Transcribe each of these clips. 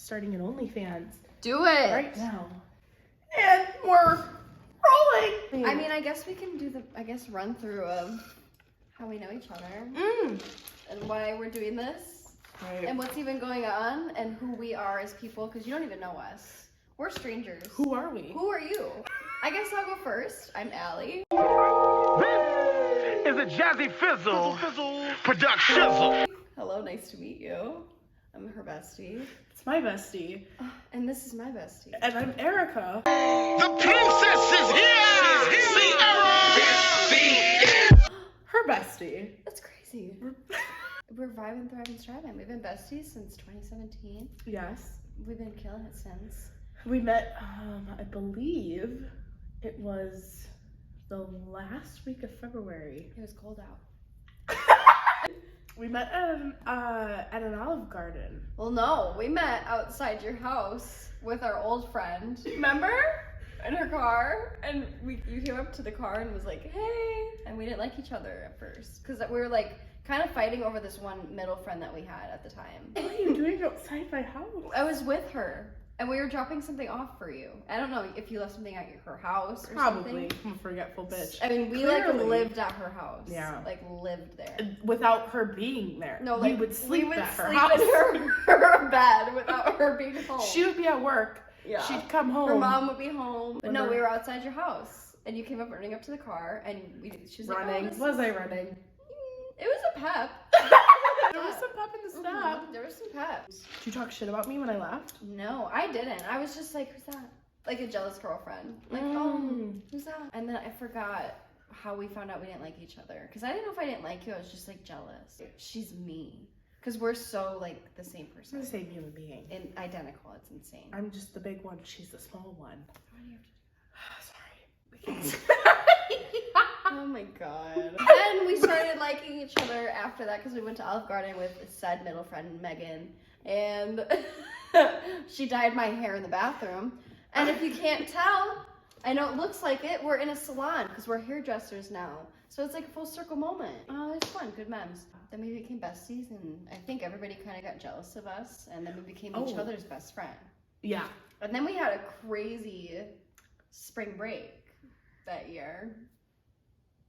starting an OnlyFans. Do it! Right now. And we're rolling! I mean, I guess we can do the, run through of how we know each other. And why we're doing this. Right. And what's even going on. And who we are as people, because you don't even know us. We're strangers. Who are we? Who are you? I guess I'll go first. I'm Allie. This is a Jazzy Fizzle production. Hello, nice to meet you. I'm her bestie. It's my bestie. And this is my bestie. And I'm Erica. The princess is here. Her bestie. That's crazy. We're vibing, thriving, striving. We've been besties since 2017. Yes. We've been killing it since. We met, I believe it was the last week of February. It was cold out. We met at an Olive Garden. Well, no, we met outside your house with our old friend. Remember? In her car, and you came up to the car and was like, "Hey," and we didn't like each other at first because we were like kind of fighting over this one middle friend that we had at the time. What are you doing outside my house? I was with her. And we were dropping something off for you. I don't know if you left something at her house or Probably. something. I'm a forgetful bitch. I mean, we Clearly. like lived at her house. Yeah. Like lived there. Without her being there. No, we like would sleep we would at her sleep house. in her bed without her being home. She would be at work. Yeah. She'd come home. Her mom would be home. But no, Remember? we were outside your house. And you came up running up to the car and she was running. like, oh, Was I running? it was a pep. There was some pep in the step. There was some pep. Did you talk shit about me when I left? No, I didn't. I was just like, who's that? Like a jealous girlfriend. Like, oh, who's that? And then I forgot how we found out we didn't like each other. Because I didn't know if I didn't like you. I was just like jealous. She's me. Because we're so like the same person. I'm the same human being. And identical. It's insane. I'm just the big one. She's the small one. Why do you have to Sorry. We can. Oh my god. Then we started liking each other after that because we went to Olive Garden with said middle friend Megan, and she dyed my hair in the bathroom. And if you can't tell, I know it looks like it, we're in a salon because we're hairdressers now. So it's like a full circle moment. Oh, it's fun, good memes. Then we became besties, and I think everybody kind of got jealous of us, and then we became each other's best friend. Yeah. And then we had a crazy spring break that year.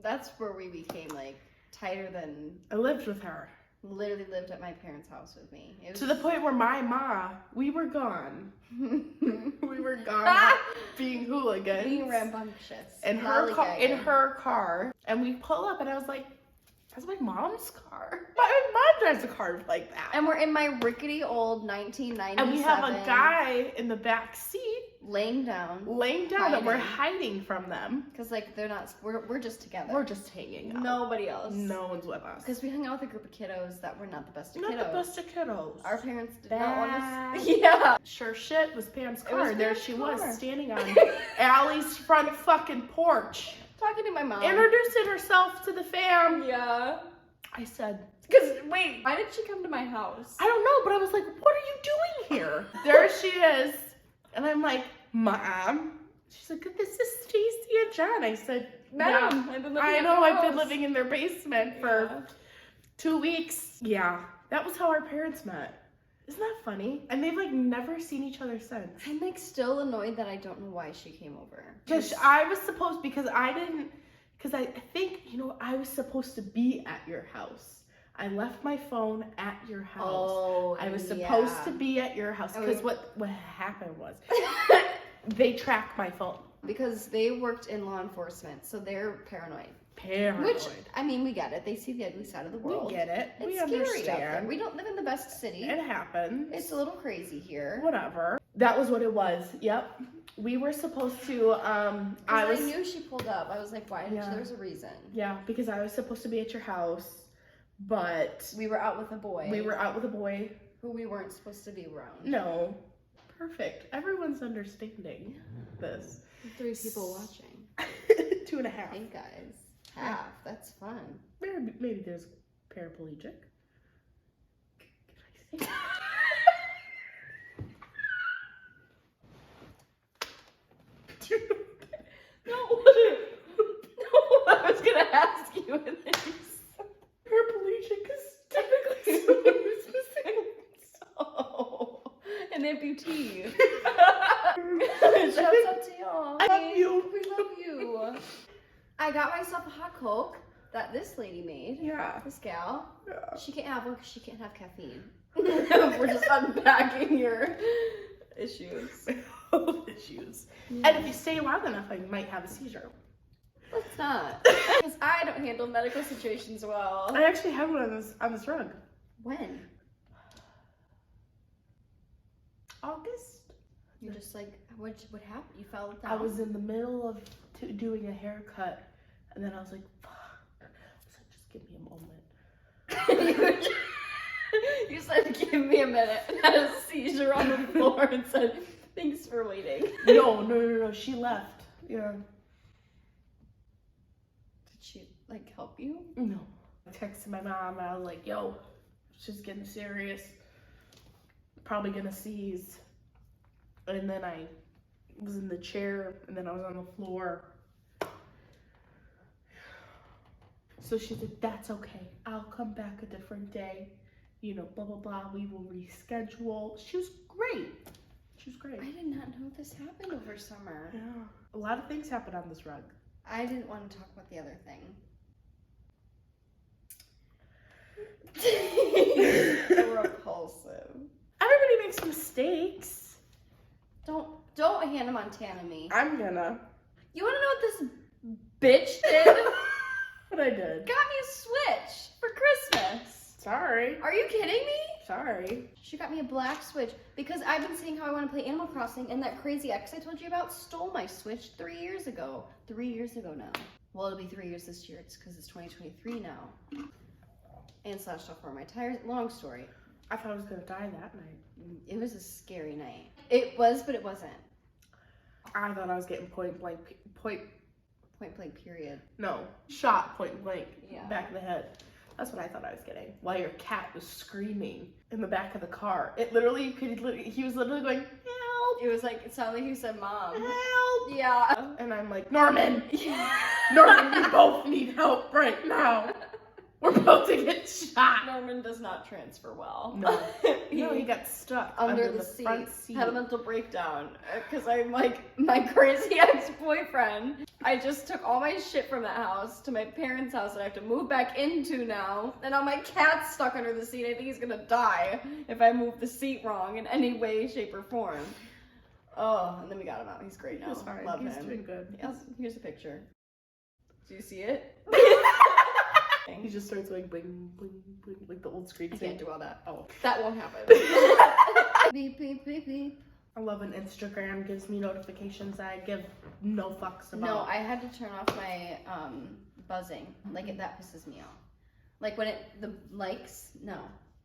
That's where we became like tighter than. I lived with her. Literally lived at my parents' house with me. It was To the point where we were gone. We were gone being hooligans. being rambunctious. In her car. And we pull up and I was like, that's my mom's car. My mom drives a car like that. And we're in my rickety old 1997. And we have a guy in the back seat laying down that we're hiding from them. because like they're not. We're just together. We're just hanging out. Nobody else. No one's with us. Because we hung out with a group of kiddos that were not the best of Not kiddos. the best of kiddos. Our parents did Bad. not want us. Yeah. Sure shit was Pam's It car. was And there Pam's she car. was standing on Allie's front fucking porch. Talking to my mom. Introducing herself to the fam. Yeah. I said, Because wait, why did she come to my house? I don't know, but I was like, what are you doing here? There she is. And I'm like, Mom. She's like, this is Stacy and John. I said, Madam, yeah, I've been living I at know, your I've been house." living in their basement for 2 weeks. Yeah, that was how our parents met. Isn't that funny? And they've like never seen each other since. I'm like still annoyed that I don't know why she came over. Because I think, I was supposed to be at your house. I left my phone at your house. Oh, I was supposed to be at your house. Because what happened was, they tracked my phone. Because they worked in law enforcement, so they're paranoid. Paranoid. Which, I mean, we get it. They see the ugly side of the world. We get it. It's We scary out there. understand. We don't live in the best city. It happens. It's a little crazy here. Whatever. That was what it was. Yep. We were supposed to, I knew she pulled up. I was like, why did you? There's a reason. Yeah, because I was supposed to be at your house, but We were out with a boy. we were out with a boy. who we weren't supposed to be around. No. Perfect. Everyone's understanding this. 3 people watching. 2.5. Hey guys. Half. That's fun. Maybe there's paraplegic. Can I say? No. No, I was gonna ask you and then you said Paraplegic is typically someone who's missing. so. An amputee. Shouts out to y'all. I love you. We love you. I got myself a hot Coke that this lady made. Yeah. This gal. Yeah. She can't have one because she can't have caffeine. We're just unpacking your issues. Issues. And if you stay long enough, I might have a seizure. Let's not. Because I don't handle medical situations well. I actually have one on this rug. When? August. You're just like, what happened? You fell down? I was in the middle of doing a haircut, and then I was like, fuck. I was like, just give me a moment. You said, give me a minute, and had a seizure on the floor and said, thanks for waiting. No. She left. Yeah. Did she, like, help you? No. I texted my mom, and I was like, yo, she's getting serious. Probably gonna seize. And then I was in the chair, and then I was on the floor. So she said, that's okay. I'll come back a different day. You know, blah, blah, blah. We will reschedule. She was great. She was great. I did not know this happened over summer. Yeah. A lot of things happened on this rug. I didn't want to talk about the other thing. Repulsive. Everybody makes mistakes. Don't Hannah Montana me. I'm gonna. You want to know what this bitch did? What I did. Got me a Switch for Christmas. Sorry. Are you kidding me? Sorry. She got me a black Switch because I've been saying how I want to play Animal Crossing, and that crazy ex I told you about stole my Switch 3 years ago. 3 years ago now. Well, it'll be 3 years this year. It's because it's 2023 now. And slashed off one of my tires. Long story. I thought I was gonna die that night. It was a scary night. It was, but it wasn't. I thought I was getting point blank, period. no, shot point blank, Yeah. back of the head. That's what I thought I was getting. While your cat was screaming in the back of the car. He was literally going, help, It was like, it sounded like you said mom. help. Yeah. And I'm like, Norman, Norman, we both need help right now. We're about to get shot. Norman does not transfer well. No, he got stuck under the front seat. Had a mental breakdown because I'm like my crazy ex-boyfriend. I just took all my shit from that house to my parents' house that I have to move back into now. And now my cat's stuck under the seat. I think he's gonna die if I move the seat wrong in any way, shape, or form. Oh, and then we got him out. He's great now. He's fine. Love He's him. doing good. Yes, here's a picture. Do you see it? He just starts like bling, bling, bling, like the old screen. I can't do all that. Oh. That won't happen. Beep, beep, beep, beep. I love when Instagram gives me notifications that I give no fucks about. No, I had to turn off my buzzing. Like that pisses me off. Like when the likes, no,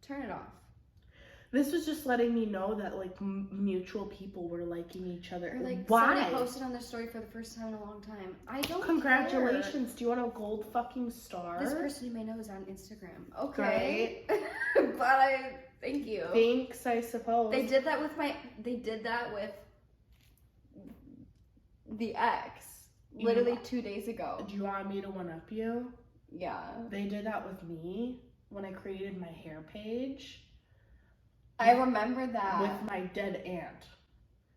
turn it off. This was just letting me know that like mutual people were liking each other. Or like why? somebody posted on their story for the first time in a long time. I don't Congratulations. care. Do you want a gold fucking star? This person you may know is on Instagram. Okay. But thank you. Thanks, I suppose. They did that with the ex literally 2 days ago. Do you want me to one up you? Yeah. They did that with me when I created my hair page. I remember that. With my dead aunt.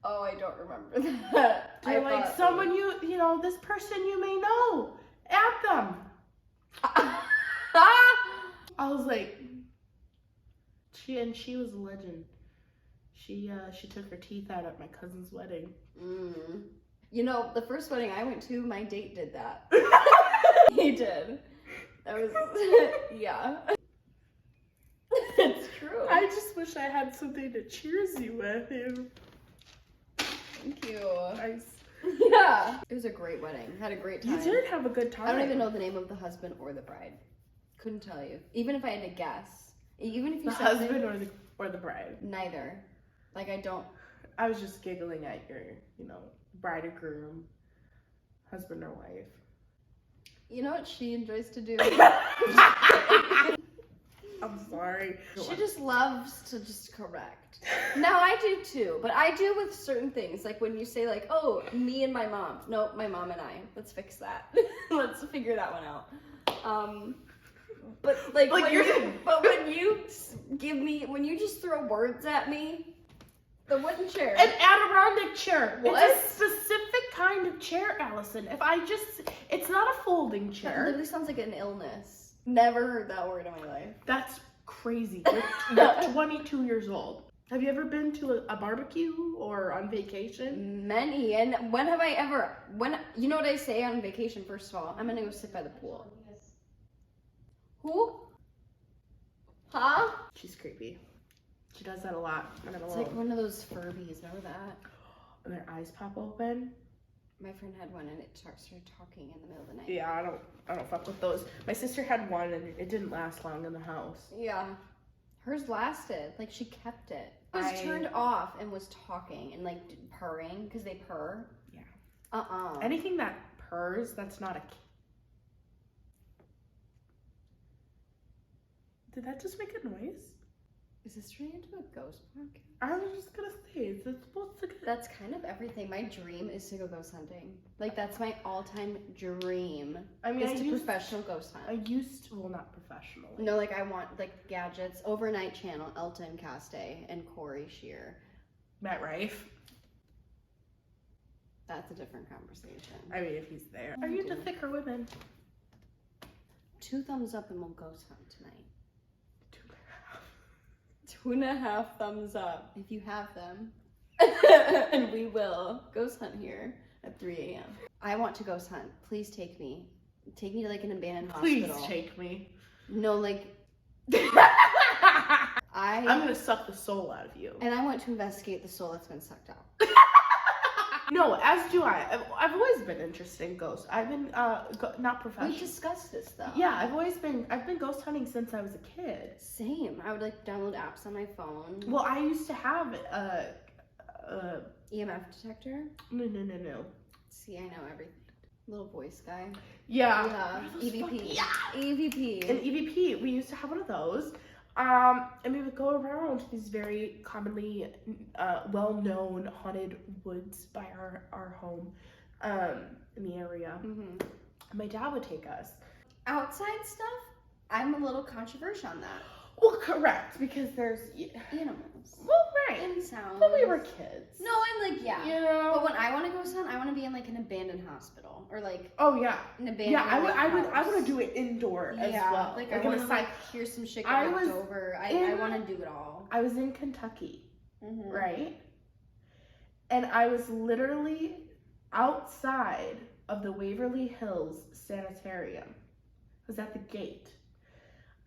Oh, I don't remember that. They're like, someone you know, this person you may know. At them. I was like, she was a legend. She took her teeth out at my cousin's wedding. Mm. You know, the first wedding I went to, my date did that. He did. That was, yeah. It's true. I just wish I had something to cheers you with. Thank you. Nice. Yeah. It was a great wedding. Had a great time. You did have a good time. I don't even know the name of the husband or the bride. Couldn't tell you. Even if I had to guess. Even if you the said husband or the bride. Neither. Like I don't. I was just giggling at your, bride or groom, husband or wife. You know what she enjoys to do? I'm sorry. She just loves to just correct. Now I do too, but I do with certain things. Like when you say like, oh, me and my mom. No, my mom and I. Let's fix that. Let's figure that one out. But when you give me, when you just throw words at me, The wooden chair. An Adirondack chair. What? It's a specific kind of chair, Allison. It's not a folding That chair. literally sounds like an illness. Never heard that word in my life. That's crazy. You're 22 years old. Have you ever been to a barbecue or on vacation? Many. And when have I ever, you know what I say on vacation, first of all? I'm gonna go sit by the pool. Who? Huh? She's creepy. She does that a lot. It's like one of those Furbies, know that? And their eyes pop open. My friend had one and it started talking in the middle of the night. Yeah, I don't fuck with those. My sister had one and it didn't last long in the house. Yeah. Hers lasted. Like, she kept it. It was turned off and was talking and, like, purring, because they purr. Yeah. Anything that purrs, that's not a... Did that just make a noise? Is this turning into a ghost podcast? I was just gonna say, is it supposed to get... That's kind of everything. My dream is to go ghost hunting. Like, that's my all-time dream. I mean, is to professional ghost hunt. Well, not professionally. No, like, I want, like, gadgets. Overnight Channel, Elton Castay, and Corey Shear. Matt Rife. That's a different conversation. I mean, if he's there. Are you into thicker women? 2 thumbs up and we'll ghost hunt tonight. 2.5 thumbs up if you have them. And we will ghost hunt here at 3 a.m. I want to ghost hunt. Please take me. Take me to like an abandoned Please hospital. take me. No, like I'm gonna suck the soul out of you. And I want to investigate the soul that's been sucked out. No, as do I. I've always been interested in ghosts. I've been not professional. We discussed this though. Yeah, I've been ghost hunting since I was a kid. Same. I would like download apps on my phone. Well, I used to have EMF detector. No. See, I know everything. Little voice guy. Yeah. EVP. Yeah. EVP. An EVP. We used to have one of those. And we would go around these very commonly well-known haunted woods by our home in the area. Mm-hmm. My dad would take us. Outside stuff, I'm a little controversial on that. Well, correct, because there's... Animals. Well, right. And sounds. But we were kids. No, I'm like, yeah. You know? But when I want to go sun, I want to be in like an abandoned hospital or like Oh, yeah. an abandoned Yeah, I house. want to do it indoor as well. Like I in want a to side- like hear some shit I get knocked was over. I in- want to do it all. I was in Kentucky, Mm-hmm. right? And I was literally outside of the Waverly Hills Sanitarium. I was at the gate.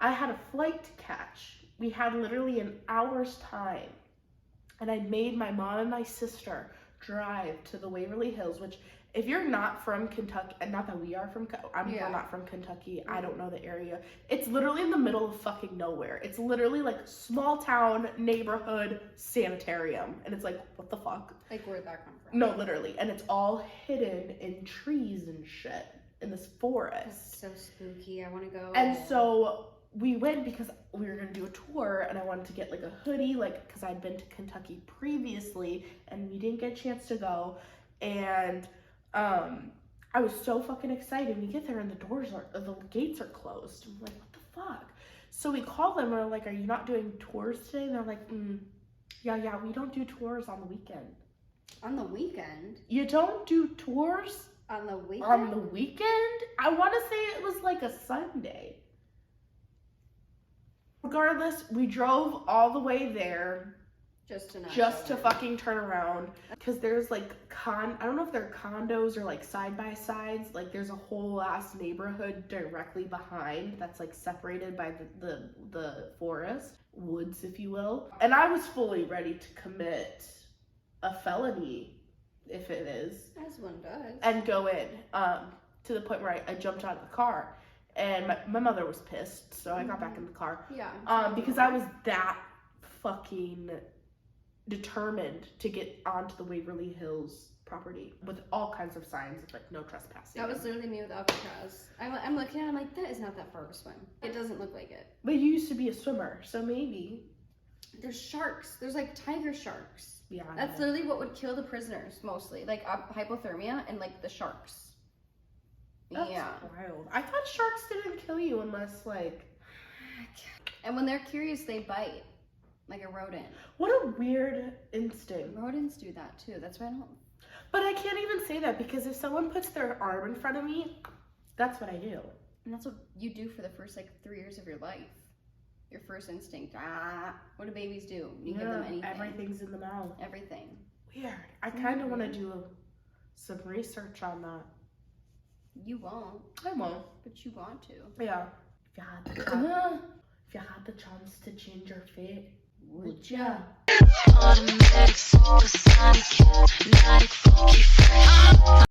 I had a flight to catch. We had literally an hour's time. And I made my mom and my sister drive to the Waverly Hills, which if you're not from Kentucky, and not that we are from, we're not from Kentucky, I don't know the area. It's literally in the middle of fucking nowhere. It's literally like small town, neighborhood, sanitarium. And it's like, what the fuck? Like where'd that come from? No, literally. And it's all hidden in trees and shit in this forest. That's so spooky. I want to go. And so we went because we were going to do a tour and I wanted to get like a hoodie, like, because I'd been to Kentucky previously and we didn't get a chance to go. And I was so fucking excited. We get there and the gates are closed. I'm like, what the fuck? So we call them and we're like, are you not doing tours today? And they're like, yeah, we don't do tours on the weekend. On the weekend? You don't do tours On the weekend? on the weekend? I want to say it was like a Sunday. Regardless, we drove all the way there just to fucking turn around, because there's like I don't know if they're condos or like side by sides. Like there's a whole ass neighborhood directly behind that's like separated by the forest woods, if you will. And I was fully ready to commit a felony, if it is, As one does. and go in to the point where I jumped out of the car. And my mother was pissed, so I got back in the car. Yeah. Because I was that fucking determined to get onto the Waverly Hills property with all kinds of signs of like no trespassing. That was literally me with Alcatraz. I'm looking at it, I'm like, that is not that far of a swim. It doesn't look like it. But you used to be a swimmer, so maybe. There's sharks. There's like tiger sharks. Yeah. I That's know. literally what would kill the prisoners mostly. Like hypothermia and like the sharks. That's Yeah. wild. I thought sharks didn't kill you unless like. And when they're curious, they bite. like a rodent. What a weird instinct. Rodents do that too. That's why I don't. But I can't even say that because if someone puts their arm in front of me, that's what I do. And that's what you do for the first like 3 years of your life. Your first instinct. What do babies do? You give them anything. Everything's in the mouth. Everything. Weird. I kind of want to do some research on that. You won't, I won't. but you want to. Yeah. If you had the chance to change your fate, would ya? Automatic, supersonic, hypnotic, funky, fresh.